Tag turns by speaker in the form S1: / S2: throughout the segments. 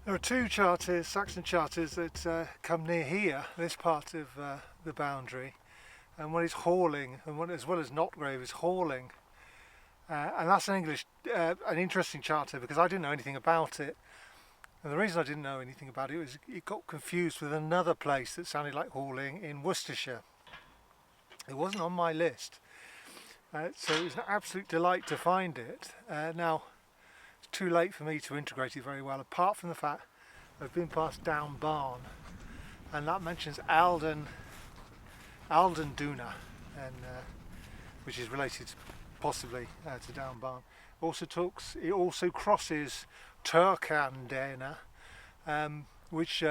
S1: There are two charters, Saxon charters, that come near here, this part of the boundary, and one is Hawling, and one, as well as Notgrove, is Hawling, and that's an interesting charter because I didn't know anything about it, and the reason I didn't know anything about it was it got confused with another place that sounded like Hawling in Worcestershire. It wasn't on my list, so it was an absolute delight to find it. Now, it's too late for me to integrate it very well, apart from the fact I've been past Down Barn, and that mentions Alden Duna, and which is related possibly to Down Barn. It also crosses Turkdean, which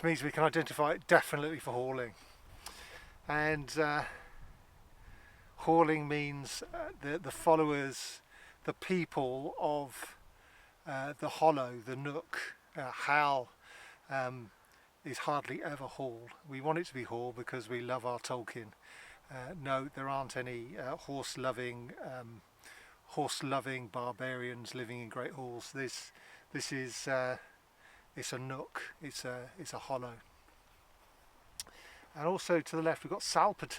S1: means we can identify it definitely for Hawling, and Hawling means the followers, the people of the hollow, the nook. Hal is hardly ever Hall. We want it to be Hall because we love our Tolkien. No, there aren't any horse-loving barbarians living in great halls. This is it's a nook. It's a hollow. And also to the left we've got Saltways,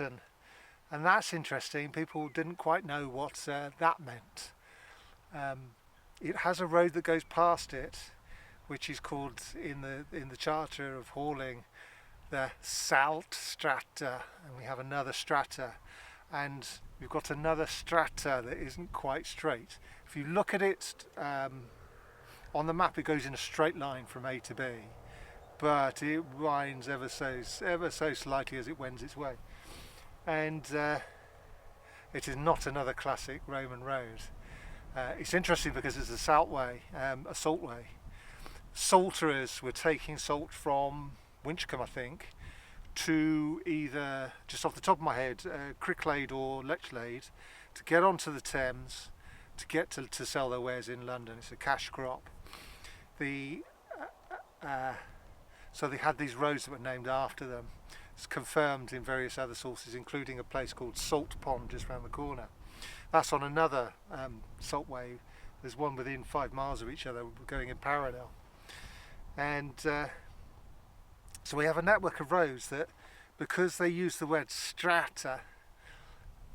S1: and that's interesting. People didn't quite know what that meant. It has a road that goes past it, which is called in the charter of Hawling the Sealt strata, and we have another strata, and we've got another strata that isn't quite straight. If you look at it on the map, it goes in a straight line from A to B, but it winds ever so slightly as it wends its way, and it is not another classic Roman road. It's interesting because it's a Saltway, a Saltway. Salterers were taking salt from Winchcombe, I think, to either, just off the top of my head, Cricklade or Lechlade, to get onto the Thames, to get to sell their wares in London. It's a cash crop. So they had these roads that were named after them. It's confirmed in various other sources, including a place called Salt Pond just round the corner. That's on another Saltway. There's one within 5 miles of each other, going in parallel. And so we have a network of roads that, because they use the word strata,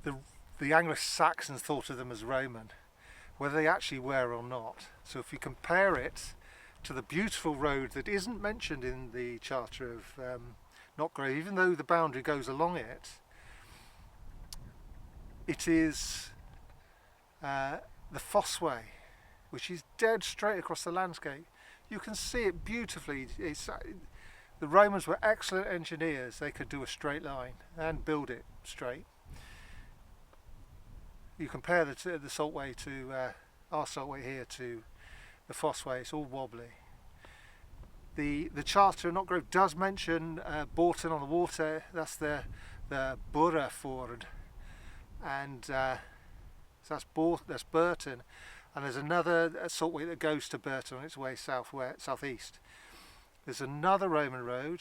S1: the Anglo-Saxons thought of them as Roman, whether they actually were or not. So if you compare it to the beautiful road that isn't mentioned in the charter of Notgrove, even though the boundary goes along it, it is the Fossway, which is dead straight across the landscape. You can see it beautifully. The Romans were excellent engineers. They could do a straight line and build it straight. You compare the Saltway to our Saltway here to the Fossway, it's all wobbly. The charter of Notgrove does mention Bourton on the water. That's the Borough Ford, and so that's Burton. And there's another Saltway that goes to Burton on its way southeast. There's another Roman road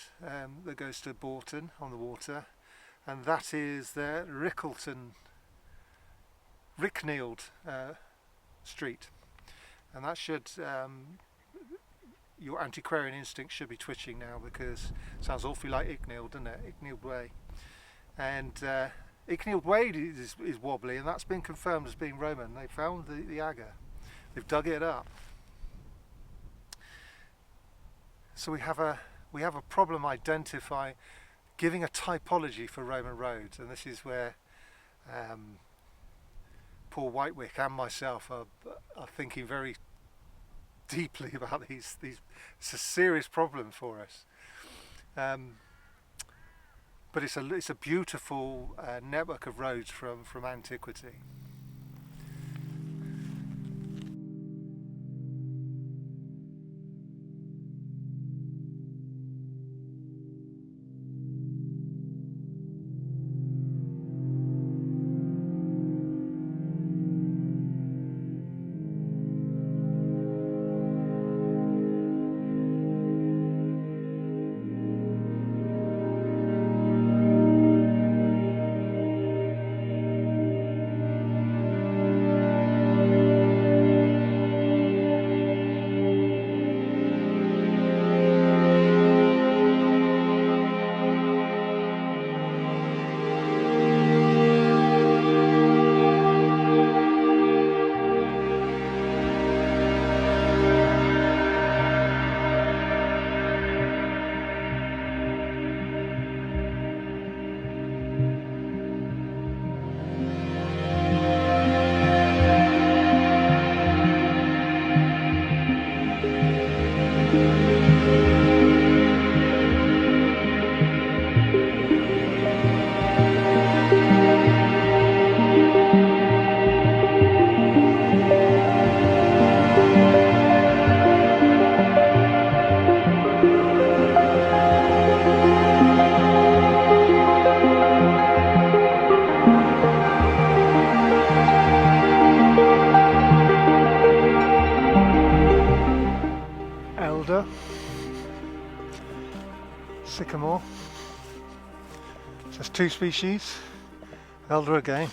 S1: that goes to Bourton on the water, and that is the Ricknield Street. And that should, your antiquarian instinct should be twitching now, because it sounds awfully like Icknield, doesn't it? Icknield Way. And Icknield Way is wobbly, and that's been confirmed as being Roman. They found the agger. They've dug it up. So we have a problem identifying, giving a typology for Roman roads, and this is where Paul Whitewick and myself are thinking very deeply about these. It's a serious problem for us. But it's a beautiful network of roads from antiquity. elder, sycamore. Just 2 species, elder again.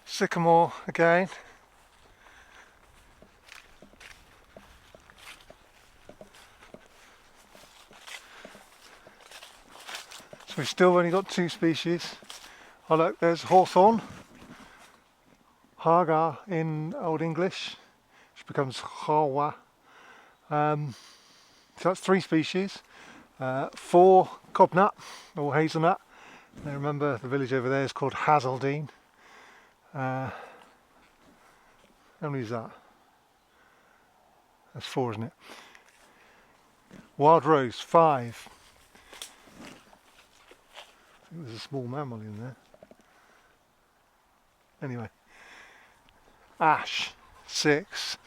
S1: Sycamore again. So we've still only got 2 species. Oh look, there's hawthorn, haga in Old English, which becomes hawa. So that's 3 species. 4 cobnut or hazelnut. Now remember the village over there is called Hazeldine. How many is that? That's 4, isn't it? Wild rose, 5. I think there's a small mammal in there. Anyway. Ash, 6.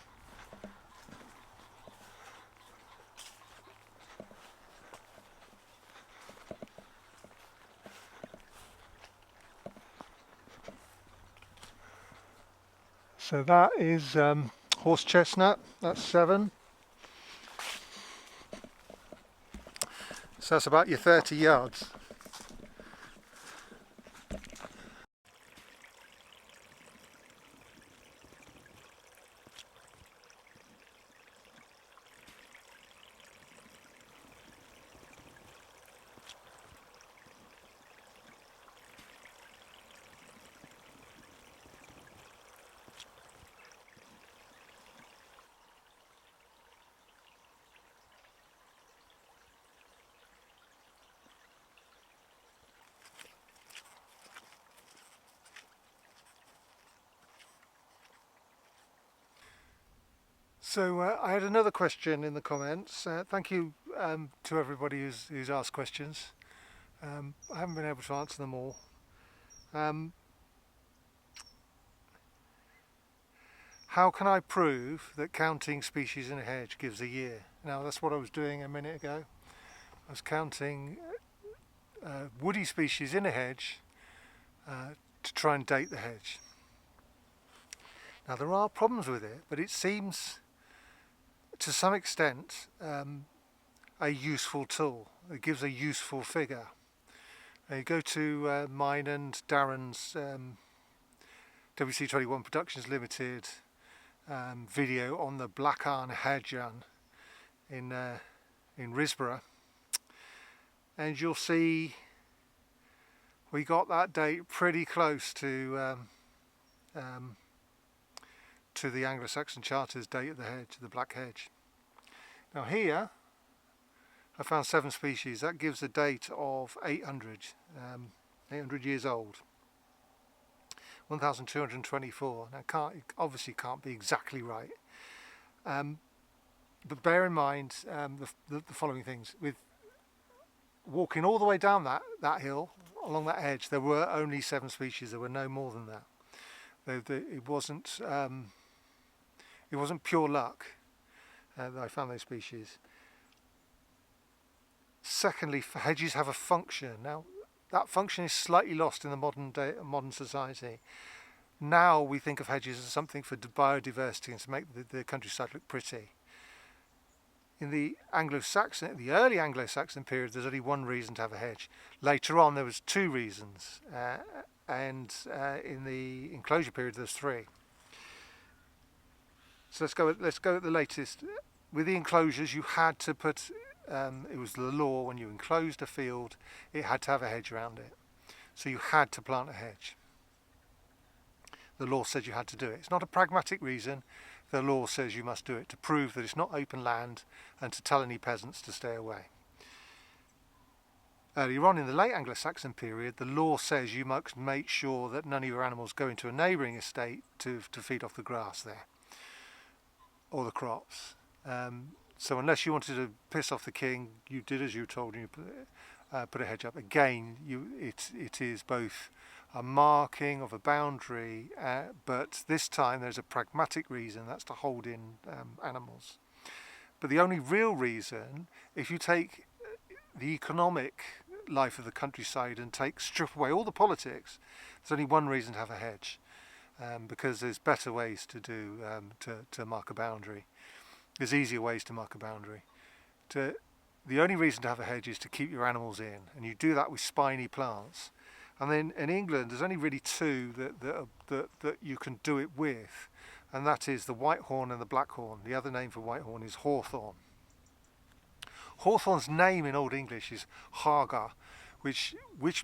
S1: So that is horse chestnut, that's 7. So that's about your 30 yards. So I had another question in the comments. Thank you to everybody who's asked questions. I haven't been able to answer them all. How can I prove that counting species in a hedge gives a year? Now that's what I was doing a minute ago. I was counting woody species in a hedge to try and date the hedge. Now there are problems with it, but it seems to some extent a useful tool. It gives a useful figure. You go to mine and Darren's WC21 Productions Limited video on the Blackarn Hedjan in Risborough, and you'll see we got that date pretty close to the Anglo-Saxon Charter's date of the hedge, the Black Hedge. Now here I found 7 species. That gives a date of 800 years old. 1224. Now obviously can't be exactly right, but bear in mind the following things. With walking all the way down that hill along that edge, there were only 7 species. There were no more than that. It wasn't pure luck that I found those species. Secondly, hedges have a function. Now that function is slightly lost in the modern society. Now we think of hedges as something for biodiversity and to make the countryside look pretty. In the early Anglo-Saxon period, there's only one reason to have a hedge. Later on, there was 2 reasons, and in the enclosure period, there's 3. So let's go at the latest. With the enclosures, you had to put. It was the law when you enclosed a field, it had to have a hedge around it. So you had to plant a hedge. The law said you had to do it. It's not a pragmatic reason. The law says you must do it to prove that it's not open land and to tell any peasants to stay away. Earlier on in the late Anglo-Saxon period, the law says you must make sure that none of your animals go into a neighbouring estate to feed off the grass there or the crops. So unless you wanted to piss off the king, you did as you were told, and you put a hedge up. Again, it is both a marking of a boundary, but this time there's a pragmatic reason, that's to hold in animals. But the only real reason, if you take the economic life of the countryside and strip away all the politics, there's only one reason to have a hedge, because there's better ways to do to mark a boundary. There's easier ways to mark a boundary. The only reason to have a hedge is to keep your animals in, and you do that with spiny plants. And then in England, there's only really two that you can do it with, and that is the whitehorn and the blackhorn. The other name for whitehorn is hawthorn. Hawthorn's name in Old English is haga, which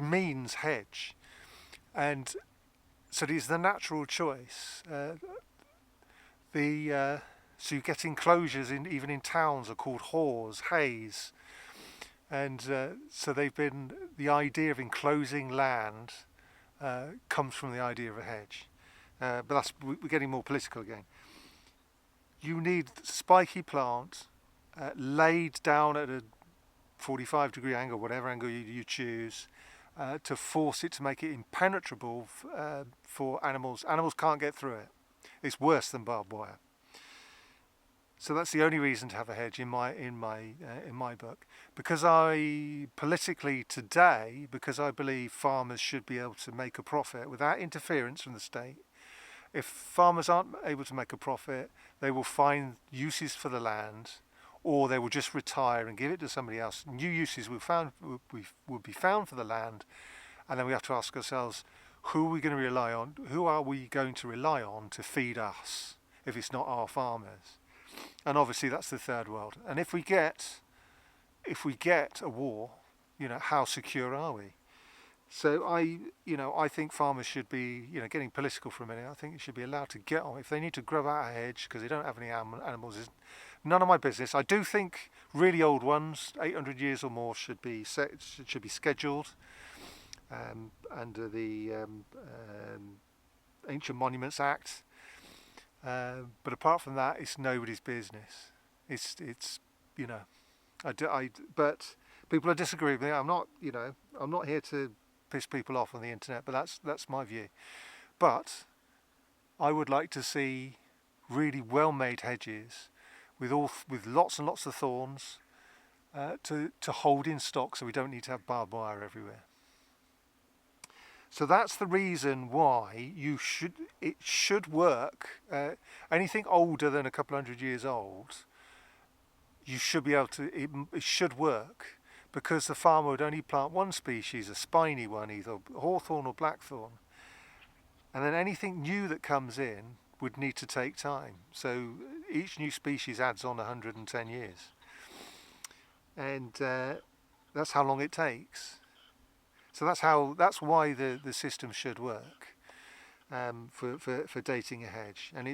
S1: means hedge, and so it is the natural choice. So you get enclosures even in towns are called haws, hays, and so the idea of enclosing land comes from the idea of a hedge. But we're getting more political again. You need spiky plant laid down at a 45-degree angle, whatever angle you choose, to force it to make it impenetrable for animals. Animals can't get through it. It's worse than barbed wire. So that's the only reason to have a hedge in my book. Because politically today, because I believe farmers should be able to make a profit without interference from the state. If farmers aren't able to make a profit, they will find uses for the land, or they will just retire and give it to somebody else. New uses will be found for the land, and then we have to ask ourselves, who are we going to rely on? Who are we going to rely on to feed us if it's not our farmers? And obviously that's the third world. And if we get a war, how secure are we? So I think farmers should be, getting political for a minute. I think it should be allowed to get on. If they need to grow out a hedge because they don't have any animals, it's none of my business. I do think really old ones, 800 years or more, should be scheduled under the Ancient Monuments Act. But apart from that, it's nobody's business. But people are disagreeing with me. I'm not here to piss people off on the internet, but that's my view. But I would like to see really well-made hedges with lots and lots of thorns to hold in stock, so we don't need to have barbed wire everywhere. So that's the reason why it should work. Anything older than a couple hundred years old, you should be able to. It should work, because the farmer would only plant one species, a spiny one, either hawthorn or blackthorn, and then anything new that comes in would need to take time. So each new species adds on 110 years, and that's how long it takes. So that's why the system should work for dating a hedge, and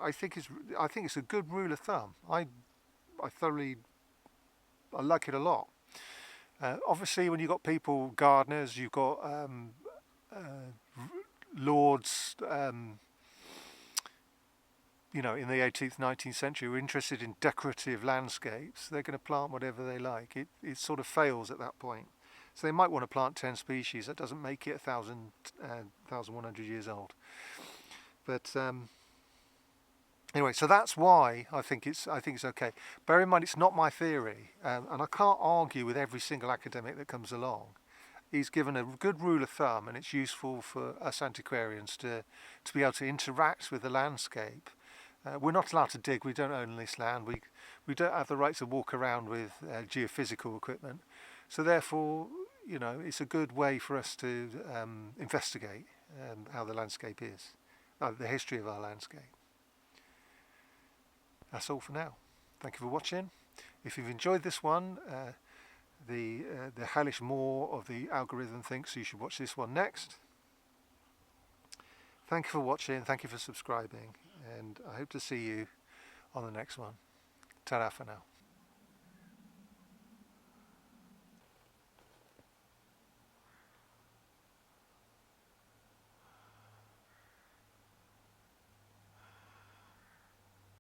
S1: I think it's a good rule of thumb. I like it a lot. Obviously, when you've got people, gardeners, you've got lords, in the 18th, 19th century, who are interested in decorative landscapes. They're going to plant whatever they like. It sort of fails at that point. So they might want to plant 10 species. That doesn't make it 1,100 years old. But anyway, so that's why I think it's okay. Bear in mind, it's not my theory, and I can't argue with every single academic that comes along. He's given a good rule of thumb, and it's useful for us antiquarians to be able to interact with the landscape. We're not allowed to dig. We don't own this land. We don't have the right to walk around with geophysical equipment. So therefore, it's a good way for us to investigate how the landscape is, the history of our landscape. That's all for now. Thank you for watching. If you've enjoyed this one, the hellish maw of the algorithm thinks you should watch this one next. Thank you for watching. Thank you for subscribing, and I hope to see you on the next one. Ta-ra for now.